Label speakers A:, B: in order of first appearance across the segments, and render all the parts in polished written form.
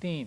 A: 3।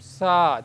A: 7।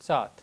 A: 7,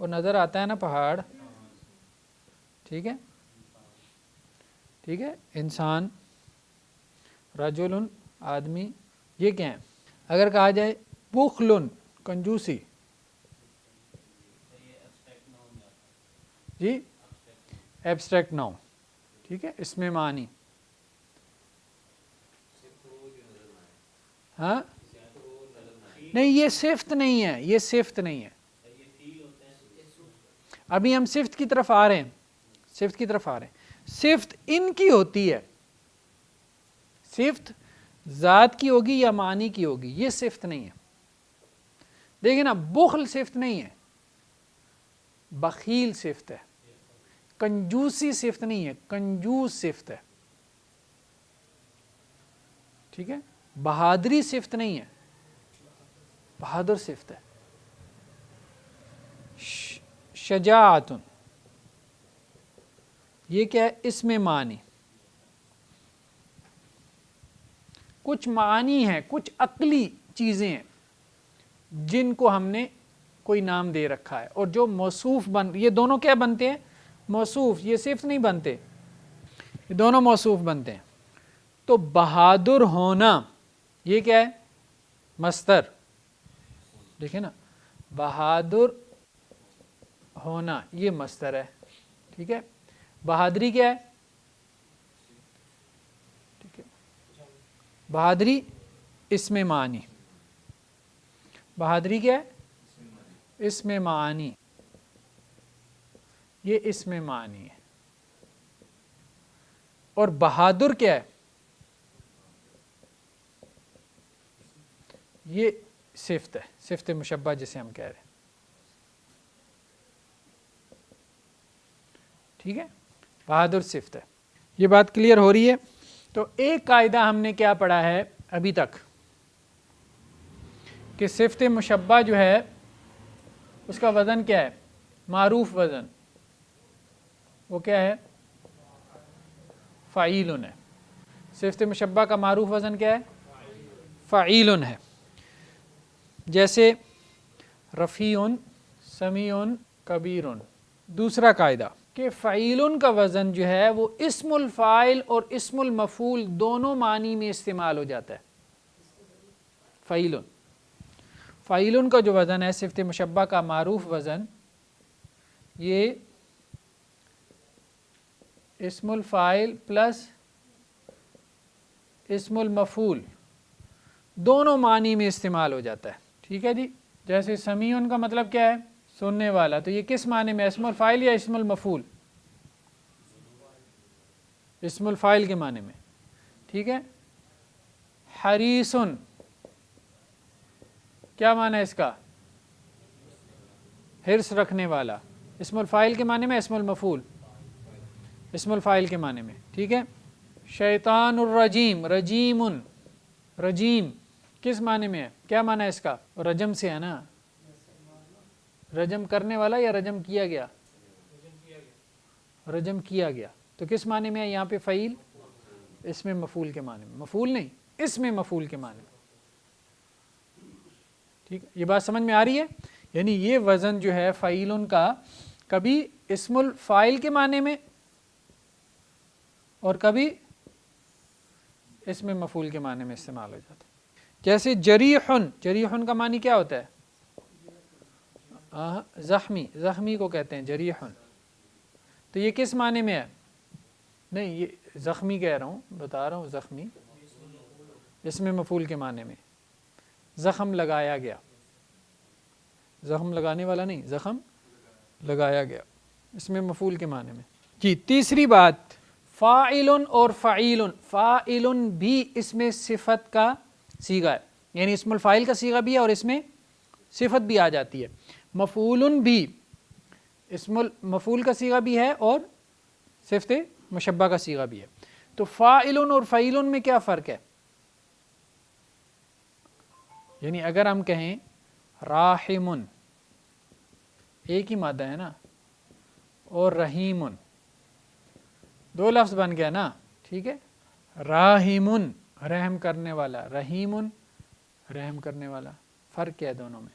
A: اور نظر آتا ہے نا پہاڑ، ٹھیک ہے، ٹھیک ہے، انسان، رجل آدمی، یہ کیا ہے؟ اگر کہا جائے بخل کنجوسی، جی ایبسٹریکٹ ناؤن، ٹھیک ہے، اس میں معنی، ہاں نہیں یہ صفت نہیں ہے، یہ صفت نہیں ہے، ابھی ہم صفت کی طرف آ رہے ہیں، صفت کی طرف آ رہے ہیں، صفت ان کی ہوتی ہے، صفت ذات کی ہوگی یا معنی کی ہوگی، یہ صفت نہیں ہے، دیکھیں نا بخل صفت نہیں ہے، بخیل صفت ہے، کنجوسی صفت نہیں ہے، کنجوس صفت ہے، ٹھیک ہے، بہادری صفت نہیں ہے، بہادر صفت ہے، شجاعت، یہ کیا ہے؟ اس میں معنی، کچھ معنی ہیں، کچھ عقلی چیزیں ہیں جن کو ہم نے کوئی نام دے رکھا ہے، اور جو موصوف یہ دونوں کیا بنتے ہیں؟ موصوف، یہ صفت نہیں بنتے، یہ دونوں موصوف بنتے ہیں۔ تو بہادر ہونا یہ کیا ہے؟ مصدر، دیکھیں نا، بہادر ہونا یہ مصدر ہے، ٹھیک ہے، بہادری کیا ہے؟ ٹھیک ہے، بہادری اس میں معنی، بہادری کیا ہے؟ اس میں معنی، یہ اس میں معنی ہے، اور بہادر کیا ہے؟ یہ صفت ہے، صفت مشبہ جسے ہم کہہ رہے ہیں، ٹھیک ہے، بہادر صفت ہے، یہ بات کلیئر ہو رہی ہے؟ تو ایک قاعدہ ہم نے کیا پڑھا ہے ابھی تک کہ صفت مشبہ جو ہے اس کا وزن کیا ہے؟ معروف وزن، وہ کیا ہے؟ فعیل ہے، صفت مشبہ کا معروف وزن کیا ہے؟ فعیل ہے، جیسے رفیع، سمیع، کبیر۔ دوسرا قاعدہ کہ فعیل کا وزن جو ہے وہ اسم الفاعل اور اسم المفعول دونوں معنی میں استعمال ہو جاتا ہے، فعیل، فعیل کا جو وزن ہے صفت مشبہ کا معروف وزن، یہ اسم الفاعل پلس اسم المفعول دونوں معنی میں استعمال ہو جاتا ہے، ٹھیک ہے جی۔ جیسے سمیع کا مطلب کیا ہے؟ سننے والا، تو یہ کس معنی میں؟ اسم الفاعل یا اسم المفعول؟ اسم الفاعل کے معنی میں، ٹھیک ہے۔ حریص کیا معنی ہے اس کا؟ حرص رکھنے والا، اسم الفاعل کے معنی میں، اسم المفعول؟ اسم الفاعل کے معنی میں، ٹھیک ہے۔ شیطان الرجیم، رجیم، رجیم کس معنی میں ہے؟ کیا معنی ہے اس کا؟ رجم سے ہے نا، رجم کرنے والا یا رجم کیا گیا؟ رجم کیا گیا، تو کس معنی میں ہے یہاں پہ فعیل؟ اس میں مفعول کے معنی میں، مفعول نہیں، اس میں مفعول کے معنی میں، ٹھیک ہے، یہ بات سمجھ میں آ رہی ہے؟ یعنی یہ وزن جو ہے فعیل کا کبھی اسم الفاعل کے معنی میں اور کبھی اس میں مفعول کے معنی میں استعمال ہو جاتا ہے۔ جیسے جریح، جریح کا معنی کیا ہوتا ہے؟ زخمی، زخمی کو کہتے ہیں جریح، تو یہ کس معنی میں ہے؟ نہیں یہ زخمی کہہ رہا ہوں، بتا رہا ہوں زخمی، اس میں مفعول کے معنی میں، زخم لگایا گیا، زخم لگانے والا نہیں، زخم لگایا گیا، اس میں مفعول کے معنی میں جی۔ تیسری بات فاعل اور فعیل، فاعل بھی اس میں صفت کا صیغہ ہے، یعنی اسم الفاعل کا صیغہ بھی ہے اور اس میں صفت بھی آ جاتی ہے، مفعول بھی اسم المفعول کا صیغہ بھی ہے اور صفت مشبہ کا صیغہ بھی ہے۔ تو فاعل اور فعیل میں کیا فرق ہے؟ یعنی اگر ہم کہیں راحم، ایک ہی مادہ ہے نا، اور رحیم، دو لفظ بن گیا نا، ٹھیک ہے، راحم رحم کرنے والا، رحیم رحم کرنے والا، فرق کیا ہے دونوں میں؟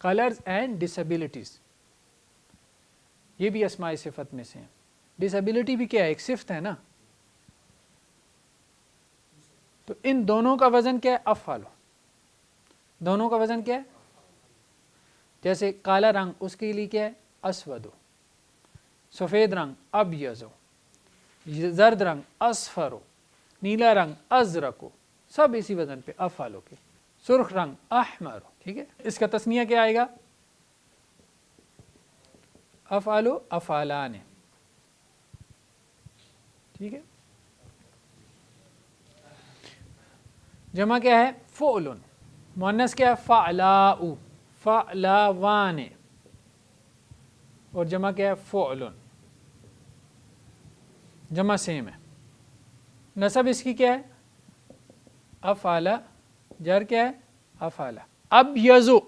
A: کلرز اینڈ ڈسیبلٹیز، یہ بھی اسماء صفت میں سے ہیں. ڈسیبلٹی بھی کیا ہے؟ ایک صفت ہے نا. تو ان دونوں کا وزن کیا ہے؟ افعالو. دونوں کا وزن کیا ہے؟ جیسے کالا رنگ اس کے لیے کیا ہے؟ اسودو. سفید رنگ ابیضو. زرد رنگ اصفرو. نیلا رنگ ازرقو. سب اسی وزن پہ افعالو کے. سرخ رنگ احمرو. ٹھیک ہے، اس کا تسنیہ کیا آئے گا؟ افعالو افعالان. ٹھیک ہے. جمع کیا ہے؟ فعلن. مؤنث کیا ہے؟ فعلاء. فعلاوان. اور جمع کیا ہے؟ فعلن. جمع سیم ہے. نسب اس کی کیا ہے؟ افعال. جر کیا ہے؟ افعال. اب یزو.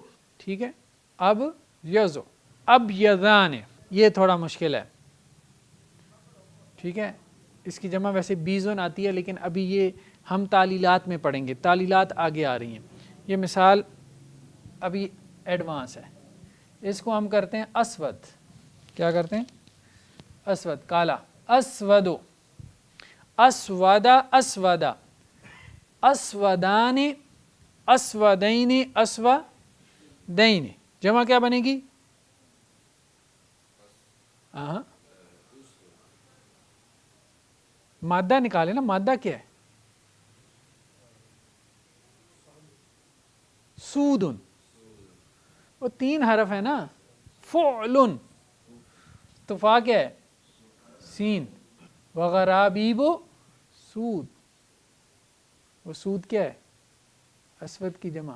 A: ٹھیک ہے، اب یزو. اب یزان. یہ تھوڑا مشکل ہے. ٹھیک ہے، اس کی جمع ویسے بیزون آتی ہے، لیکن ابھی یہ ہم تعلیلات میں پڑھیں گے. تعلیلات آگے آ رہی ہیں. یہ مثال ابھی ایڈوانس ہے. اس کو ہم کرتے ہیں اسود. کیا کرتے ہیں؟ اسود، کالا. اسودو. اسودا اسودا. اسودان. اسودین. اسودین. جمع کیا بنے گی؟ مادہ نکالے نا. مادہ کیا ہے؟ سودن. وہ 3 حرف ہے نا. فعلن. تو فا کیا ہے؟ سین. وغرابیب سود. وہ سود کیا ہے؟ اسود کی جمع.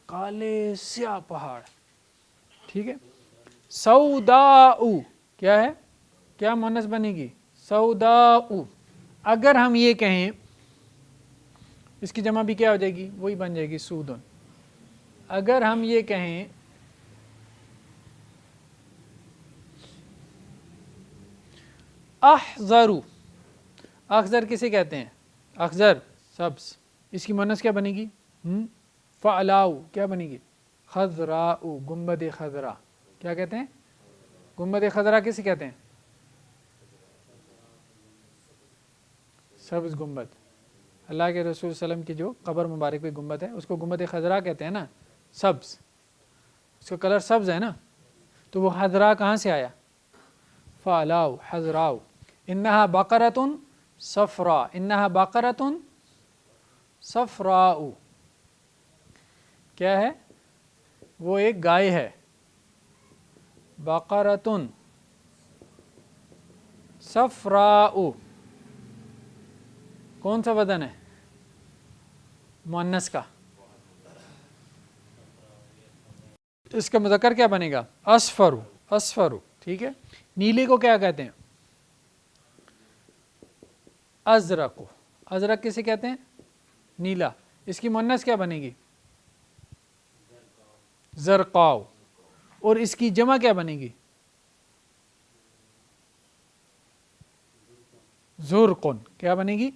A: کالے سیاہ پہاڑ. ٹھیک ہے. سوداء کیا ہے؟ کیا مؤنث بنے گی؟ سوداء. اگر ہم یہ کہیں اس کی جمع بھی کیا ہو جائے گی؟ وہی بن جائے گی سودن. اگر ہم یہ کہیں احذرو. اخضر کسے کہتے ہیں؟ اخضر سبز. اس کی مؤنث کیا بنے گی؟ فعلاؤ. کیا بنے گی؟ خضراء. گنبد خضرا. کیا کہتے ہیں؟ گنبد خضرا کسے کہتے ہیں؟ سبز گنبد. اللہ کے رسول صلی اللہ علیہ وسلم کی جو قبر مبارک پہ گنبد ہے اس کو گنبد خضرا کہتے ہیں نا. سبز. اس کا کلر سبز ہے نا. تو وہ خضرا کہاں سے آیا؟ فعلاؤ حضراؤ. انہا بقرۃ صفراء. انہا بقرۃ صفراء. کیا ہے؟ وہ ایک گائے ہے. بقرۃ صفراء. کون سا وزن ہے مؤنث کا؟ اس کا مذکر کیا بنے گا؟ اصفرو. اصفرو. ٹھیک ہے. نیلے کو کیا کہتے ہیں؟ ازرق. ازرق کسے کہتے ہیں؟ نیلا. اس کی مؤنث کیا بنے گی؟ زرقاء. اور اس کی جمع کیا بنے گی؟ زرقن. کیا بنے گی؟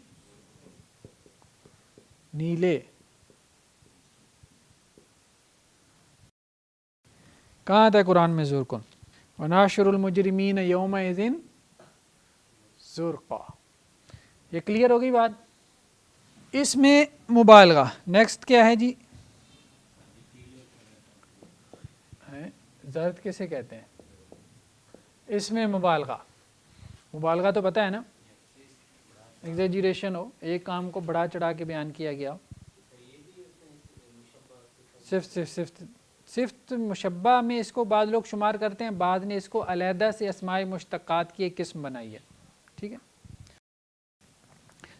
A: نیلے. کہاں آتا ہے قرآن میں زرقن؟ وناشر المجرمین یومئذ زرقا. یہ کلیئر ہو گئی بات. اس میں مبالغہ. نیکسٹ کیا ہے جی؟ زرد کسے کہتے ہیں؟ اس میں مبالغہ. مبالغہ تو پتہ ہے نا، ایگزیجریشن ہو، ایک کام کو بڑھا چڑھا کے بیان کیا گیا ہو. صفت مشبہ میں اس کو بعض لوگ شمار کرتے ہیں، بعض نے اس کو علیحدہ سے اسماء مشتقات کی ایک قسم بنائی ہے. ٹھیک ہے.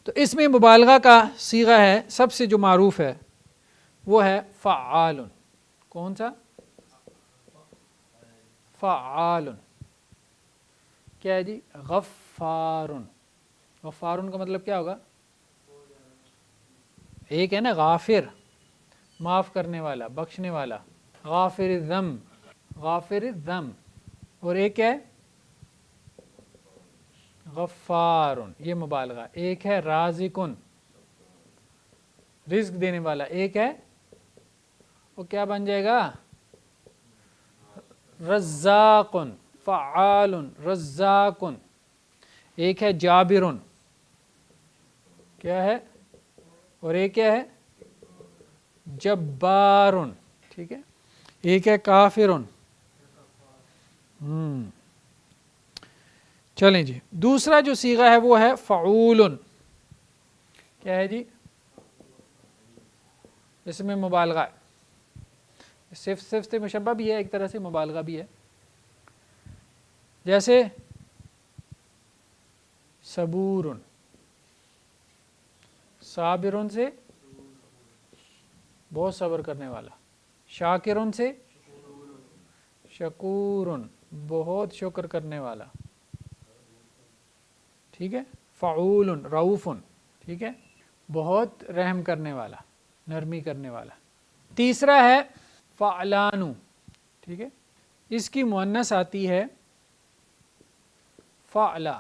A: تو اس میں مبالغہ کا صیغہ ہے سب سے جو معروف ہے وہ ہے فعال. کون سا؟ فعال. کیا ہے جی؟ غفار. غفار کا مطلب کیا ہوگا؟ ایک ہے نا غافر، معاف کرنے والا، بخشنے والا. غافر الذنب. غافر الذنب. اور ایک ہے غفار. یہ مبالغہ. ایک ہے رازقن، رزق دینے والا. ایک ہے وہ کیا بن جائے گا؟ رزاقن فعال رزاقن. ایک ہے جابرن، کیا ہے، اور ایک کیا ہے جبارن. ٹھیک ہے، ایک ہے کافرن. چلیں جی، دوسرا جو صیغہ ہے وہ ہے فعول. کیا ہے جی؟ اس میں مبالغہ ہے، صفت مشبہ بھی ہے، ایک طرح سے مبالغہ بھی ہے. جیسے صبور، صابرن سے بہت صبر کرنے والا، شاکرن سے شکورن بہت شکر کرنے والا. ٹھیک ہے، فعول رؤوفن، ٹھیک ہے، بہت رحم کرنے والا، نرمی کرنے والا. تیسرا ہے فعلان. ٹھیک ہے، اس کی مؤنث آتی ہے فعلا،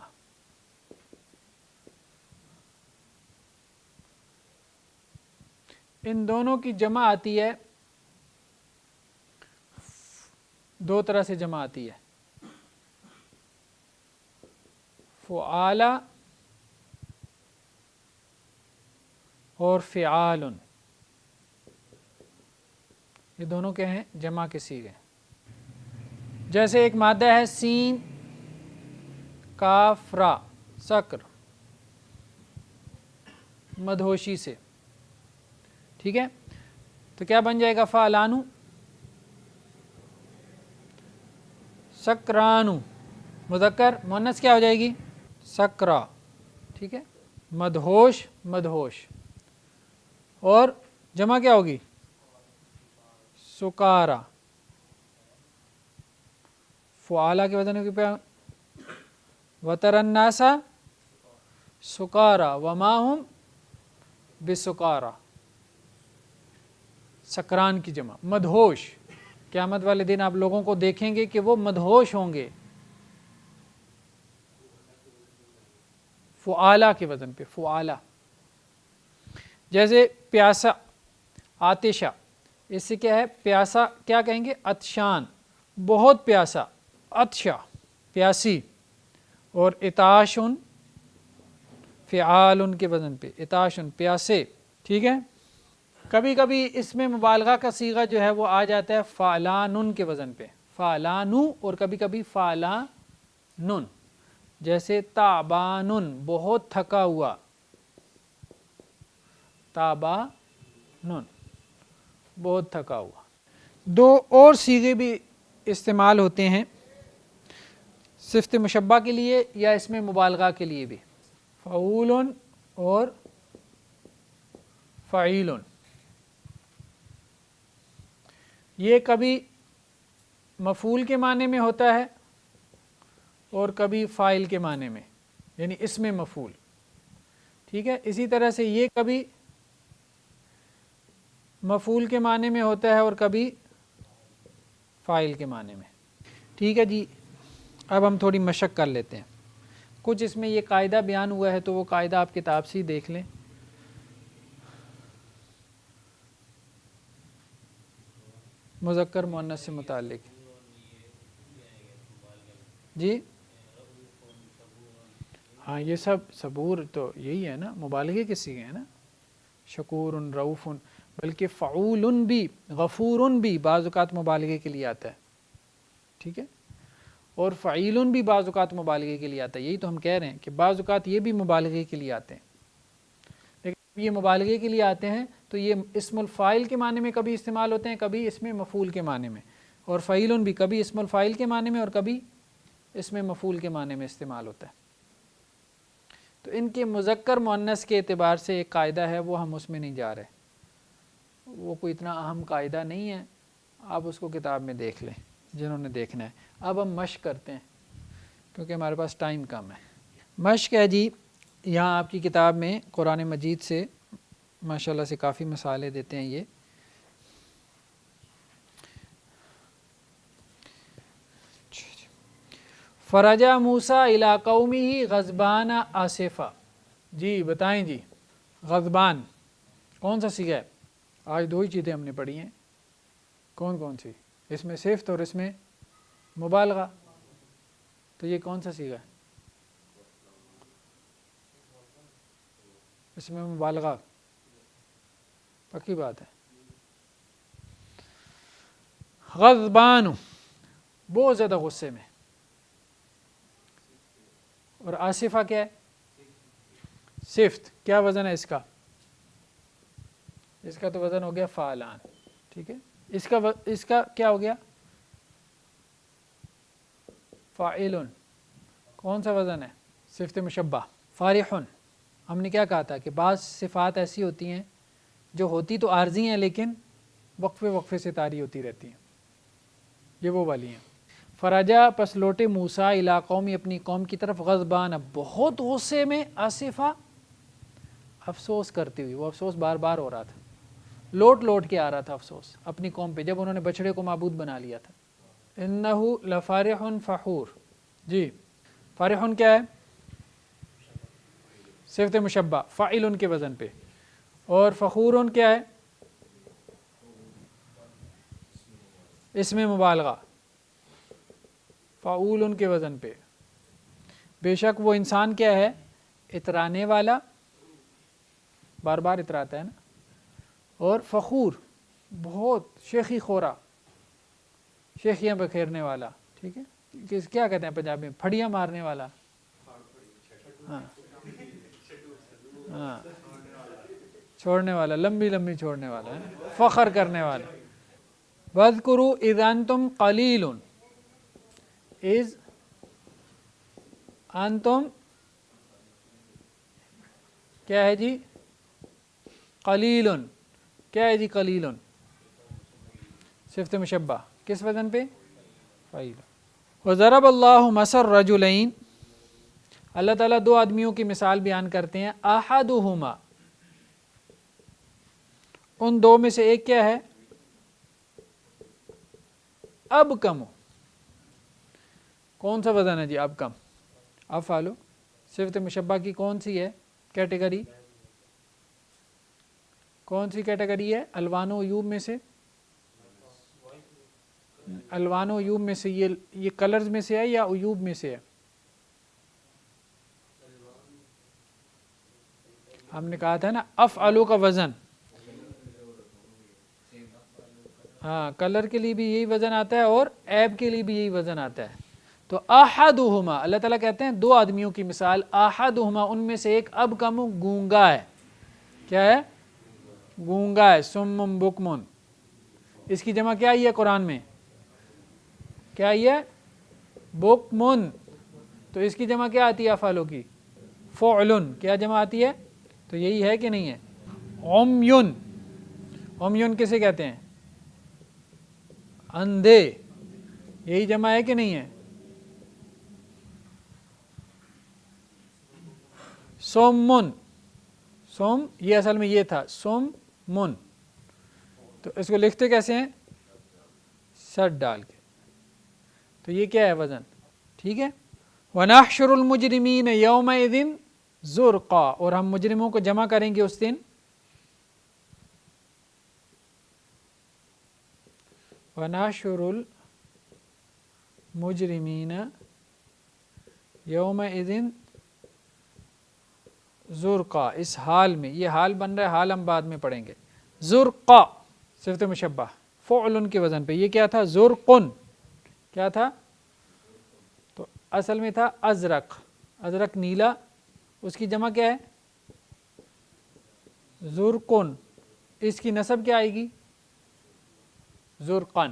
A: ان دونوں کی جمع آتی ہے، دو طرح سے جمع آتی ہے، فعالا اور فعال. یہ دونوں کیا ہیں؟ جمع کے صیغے. جیسے ایک مادہ ہے سین کاف را، سکر، مدہوشی سے. ٹھیک ہے، تو کیا بن جائے گا؟ فعلانو، سکرانو. مذکر، مؤنث کیا ہو جائے گی؟ سکرا. ٹھیک ہے، مدہوش مدہوش، اور جمع کیا ہوگی؟ سکارا. فعالا کے وزن کی پہ وتر الناس سکارا وما ہم بسکارا، سکران کی جمع. مدہوش، قیامت والے دن آپ لوگوں کو دیکھیں گے کہ وہ مدہوش ہوں گے، فعالا کے وزن پہ فعالا. جیسے پیاسا، آتشہ، اس سے کیا ہے؟ پیاسا کیا کہیں گے؟ عطشان، بہت پیاسا، عطشہ پیاسی. اور اتاشن، فعال کے وزن پہ اتاشن پیاسے. ٹھیک ہے، کبھی کبھی اس میں مبالغہ کا صیغہ جو ہے وہ آ جاتا ہے فعلانن کے وزن پہ، فعلانو، اور کبھی کبھی فعلانن. جیسے تعبانن بہت تھکا ہوا، تعبانن بہت تھکا ہوا. دو اور صیغے بھی استعمال ہوتے ہیں صفت مشبہ کے لیے یا اس میں مبالغہ کے لیے بھی، فعول اور فعیل. یہ کبھی مفعول کے معنی میں ہوتا ہے اور کبھی فاعل کے معنی میں، یعنی اس میں مفعول. ٹھیک ہے، اسی طرح سے یہ کبھی مفعول کے معنی میں ہوتا ہے اور کبھی فاعل کے معنی میں. ٹھیک ہے جی، اب ہم تھوڑی مشق کر لیتے ہیں. کچھ اس میں یہ قاعدہ بیان ہوا ہے تو وہ قاعدہ آپ کتاب سے ہی دیکھ لیں. مذکر مؤنث سے متعلق جی. ہاں، یہ سب صبور تو یہی ہے نا، مبالغے کے صیغے ہیں نا. شکور، رؤوف، بلکہ فعول بھی، غفور بھی بعض اوقات مبالغے کے لیے آتا ہے. ٹھیک ہے، اور فعیل بھی بعض اوقات مبالغے کے لیے آتا ہے. یہی تو ہم کہہ رہے ہیں کہ بعض اوقات یہ بھی مبالغے کے لیے آتے ہیں، لیکن یہ مبالغے کے لیے آتے ہیں تو یہ اسم الفاعل کے معنی میں کبھی استعمال ہوتے ہیں، کبھی اس میں مفعول کے معنی میں. اور فعیل بھی کبھی اسم الفاعل کے معنی میں اور کبھی اس میں مفعول کے معنی میں استعمال ہوتا ہے. تو ان کے مذکر مؤنث کے اعتبار سے ایک قاعدہ ہے، وہ ہم اس میں نہیں جا رہے، وہ کوئی اتنا اہم قاعدہ نہیں ہے، آپ اس کو کتاب میں دیکھ لیں جنہوں نے دیکھنا ہے. اب ہم مشق کرتے ہیں کیونکہ ہمارے پاس ٹائم کم ہے. مشق ہے جی، یہاں آپ کی کتاب میں قرآن مجید سے ماشاءاللہ سے کافی مثالیں دیتے ہیں یہ. فرجا موسیٰ الی قومہ غضبان آسفا. جی بتائیں جی، غضبان کون سا صیغہ ہے؟ آج دو ہی چیزیں ہم نے پڑھی ہیں. کون کون سی؟ اس میں صفت اور اس میں مبالغہ، تو یہ کون سا صیغہ ہے؟ اس میں مبالغہ، پکی بات ہے. غضبان، بہت زیادہ غصے میں. اور آصفہ کیا ہے؟ صفت. کیا وزن ہے اس کا؟ اس کا تو وزن ہو گیا فعلان. ٹھیک ہے، اس کا کیا ہو گیا؟ فاعل. کون سا وزن ہے؟ صفت مشبہ. فارحن، ہم نے کیا کہا تھا کہ بعض صفات ایسی ہوتی ہیں جو ہوتی تو عارضی ہیں لیکن وقفے وقفے سے طاری ہوتی رہتی ہیں، یہ وہ والی ہیں. فرجا، پس لوٹے موسیٰ الی قومی، اپنی قوم کی طرف، غضبان، اب بہت غصے میں، آصفہ، افسوس کرتی ہوئی. وہ افسوس بار بار ہو رہا تھا، لوٹ لوٹ کے آ رہا تھا افسوس اپنی قوم پہ جب انہوں نے بچڑے کو معبود بنا لیا تھا. انہ لفارح فخور. جی، فارح کیا ہے؟ صفت مشبہ، فاعل کے وزن پہ. اور فخور کیا ہے؟ اسم مبالغہ، فعول کے وزن پہ. بے شک وہ انسان کیا ہے؟ اترانے والا، بار بار اتراتا ہے نا. اور فخور، بہت شیخی خورا، شیخیاں بکھیرنے والا. ٹھیک ہے، کیا کہتے ہیں پنجابی میں؟ پھڑیاں مارنے والا. ہاں ہاں، چھوڑنے والا، لمبی لمبی چھوڑنے والا ہے، فخر کرنے والا. وَاذْكُرُوا إِذْ أَنْتُمْ قَلِيلٌ، اذ انتم کیا ہے جی؟ قلیل. کیا ہے جی قلیل؟ صفت مشبہ، کس وزن پہ؟ فعیل. وضرب اللہ مثل رجلین، اللہ تعالیٰ دو آدمیوں کی مثال بیان کرتے ہیں. احدہما، ان دو میں سے ایک کیا ہے؟ ابکم. کون سا وزن ہے جی ابکم؟ افعلو. صفت مشبہ کی کون سی ہے کیٹیگری؟ کون سی کیٹیگری ہے الوان و عیوب میں سے؟ الوان و عیوب میں سے، یہ کلرز میں سے ہے یا عیوب میں سے ہے؟ ہم نے کہا تھا نا افعلو کا وزن، ہاں کلر کے لیے بھی یہی وزن آتا ہے اور عیب کے لیے بھی یہی وزن آتا ہے. تو احدہما، اللہ تعالیٰ کہتے ہیں دو آدمیوں کی مثال. احدہما، ان میں سے ایک ابکم، گونگا ہے. کیا ہے؟ گونگا ہے. سم بکمن، اس کی جمع کیا آئی ہے قرآن میں؟ کیا آئی ہے؟ بکمن. تو اس کی جمع کیا آتی ہے افعالوں کی؟ فعلن. کیا جمع آتی ہے؟ تو یہی ہے کہ نہیں ہے؟ عمیون. عمیون کسے کہتے ہیں؟ اندھے. یہی جمع ہے کہ نہیں ہے؟ سومن. سوم، یہ اصل میں یہ تھا سوم من. تو اس کو لکھتے کیسے ہیں؟ سٹ ڈال کے. تو یہ کیا ہے وزن؟ ٹھیک ہے. وَنَحْشُرُ الْمُجْرِمِينَ يَوْمَئِذٍ زُرْقًا، اور ہم مجرموں کو جمع کریں گے اس دن وَنَحْشُرُ الْمُجْرِمِينَ يَوْمَئِذٍ زُرْقًا. اس حال میں، یہ حال بن رہا ہے، حال ہم بعد میں پڑھیں گے. زُرْقًا صفت مشبہ، فعل کے وزن پہ. یہ کیا تھا؟ زرقن. کیا تھا؟ تو اصل میں تھا ازرق. ازرق نیلا، اس کی جمع کیا ہے؟ زرقن. اس کی نسب کیا آئے گی؟ زرقن.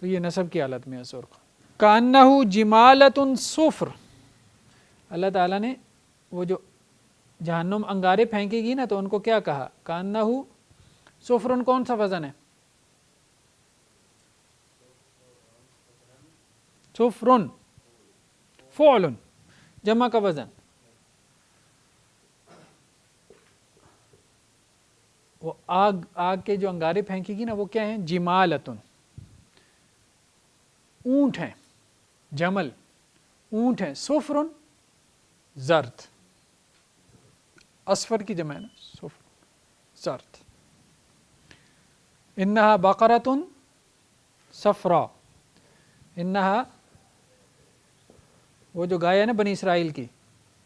A: تو یہ نسب کی حالت میں ہے زرقن. کأنہ جمالۃ صفر. اللہ تعالیٰ نے وہ جو جہنم انگارے پھینکے گی نا تو ان کو کیا کہا؟ کأنہ صفرن. کون سا وزن ہے؟ صفرن، فعل، جمع کا وزن. وہ آگ کے جو انگارے پھینکے گی نا وہ کیا ہیں؟ جمالتن. اونٹ ہیں، جمل اونٹ ہیں. صفرن زرد، اصفر کی جمع ہے نا صفر، زرد. انہا بقرۃ صفراء. انہا وہ جو گائے ہے نا بنی اسرائیل کی،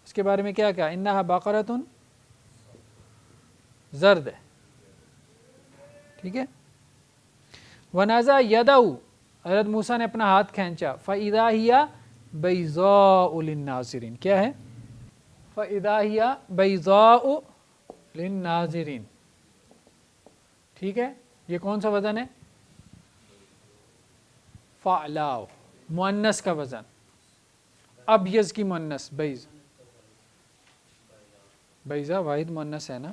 A: اس کے بارے میں کیا کہا؟ انہا بقرۃ زرد ہے، ٹھیک ہے. ونزع یدہ، حضرت موسیٰ نے اپنا ہاتھ کھینچا، فاذا ہی بیضاء للناظرین، کیا ہے؟ فاذا ہی بیضاء للناظرین، ٹھیک ہے. یہ کون سا وزن ہے؟ فعلاء، مؤنث کا وزن، ابیض کی مؤنث بیض، بیضا واحد مؤنث ہے نا.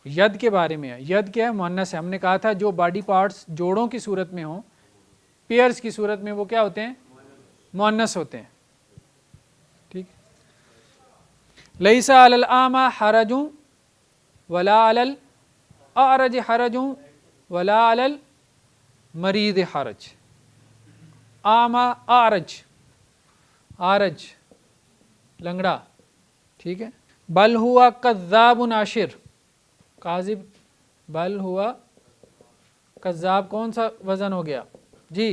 A: ید کے بارے میں ہے، ید کیا ہے؟ مؤنث ہے. ہم نے کہا تھا جو باڈی پارٹس جوڑوں کی صورت میں ہوں، پیئرز کی صورت میں، وہ کیا ہوتے ہیں؟ مؤنث ہوتے ہیں، ٹھیک. لیس علی الاعمى حرج ولا علی الاعرج حرج ولا علی المریض حرج. اعمى، اعرج لنگڑا، ٹھیک ہے. بل ہوا کذاب عاشر، کاذب، بل ہوا کذاب، کون سا وزن ہو گیا جی؟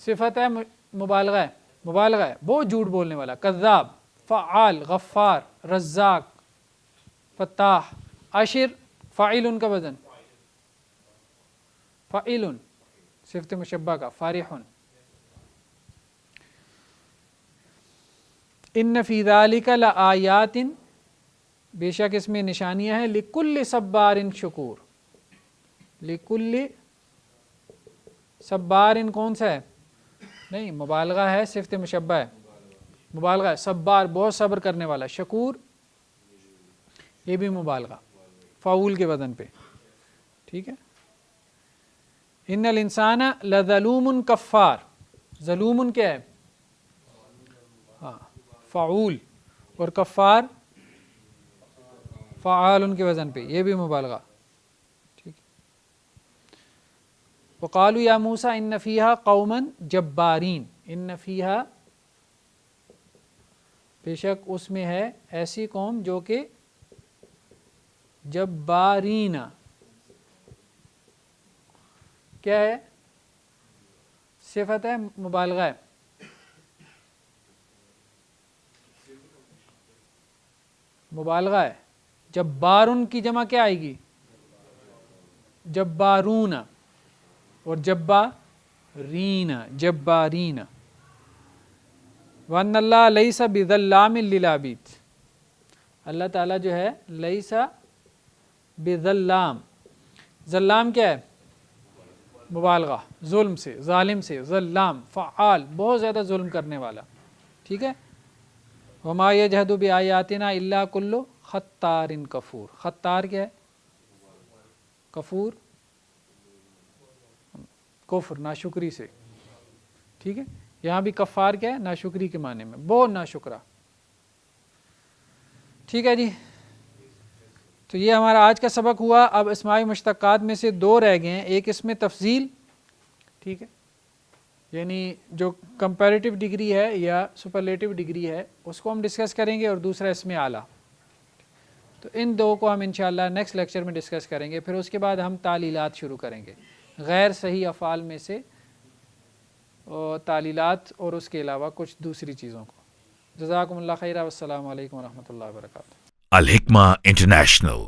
A: صفت ہے، مبالغہ ہے، مبالغہ ہے، بہت جھوٹ بولنے والا. کذاب، فعال، غفار، رزاق، فتاح. عاشر فاعل کا وزن، فاعل، صفت مشبہ کا، فارح. ان فی ذلک لآیات، بے شک اس میں نشانیاں ہیں، لکل صبار شکور. لکل صبار، کون سا ہے؟ نہیں، مبالغہ ہے، صفت مشبہ ہے، مبالغہ ہے. صبار بہت صبر کرنے والا، شکور یہ بھی مبالغہ، فعول کے وزن پہ، ٹھیک ہے. ان الانسان لظلوم کفار، ظلوم کیا ہے؟ ہاں فعول، اور کفار فعال ان کے وزن پہ، یہ بھی مبالغہ، ٹھیک. وقالوا یا موسیٰ ان فیہا قوما جبارین، ان فیہا، بے شک اس میں ہے ایسی قوم جو کہ جبارین، کیا ہے؟ صفت ہے، مبالغہ ہے. مبالغہ ہے. جبارن کی جمع کیا آئے گی؟ جبارون، اور جبارین، جبارین. وَأَنَّ اللَّهَ لَيْسَ بِظَلَّامٍ لِّلْعَبِيدِ، اللہ تعالیٰ جو ہے لیس بظلام، ظلام کیا ہے؟ مبالغہ، ظلم سے، ظالم سے، ظلام، فعال، بہت زیادہ ظلم کرنے والا، ٹھیک ہے. وما یجحد بآیاتنا الا کل ختار کفور. ختار کیا ہے؟ کفور، کفر، ناشکری سے، ٹھیک ہے. یہاں بھی کفار کیا ہے؟ ناشکری کے معنی میں، بہت ناشکرا، ٹھیک ہے جی. تو یہ ہمارا آج کا سبق ہوا. اب اسماء مشتقات میں سے دو رہ گئے ہیں، ایک اس میں تفضیل، ٹھیک ہے، یعنی جو کمپیریٹیو ڈگری ہے یا سپرلیٹیو ڈگری ہے اس کو ہم ڈسکس کریں گے، اور دوسرا اس میں اعلیٰ. تو ان دو کو ہم انشاءاللہ نیکسٹ لیکچر میں ڈسکس کریں گے. پھر اس کے بعد ہم تعلیلات شروع کریں گے، غیر صحیح افعال میں سے تعلیلات، اور اس کے علاوہ کچھ دوسری چیزوں کو. جزاکم اللہ خیرہ، والسلام علیکم ورحمۃ اللہ وبرکاتہ.
B: الحکمہ انٹرنیشنل.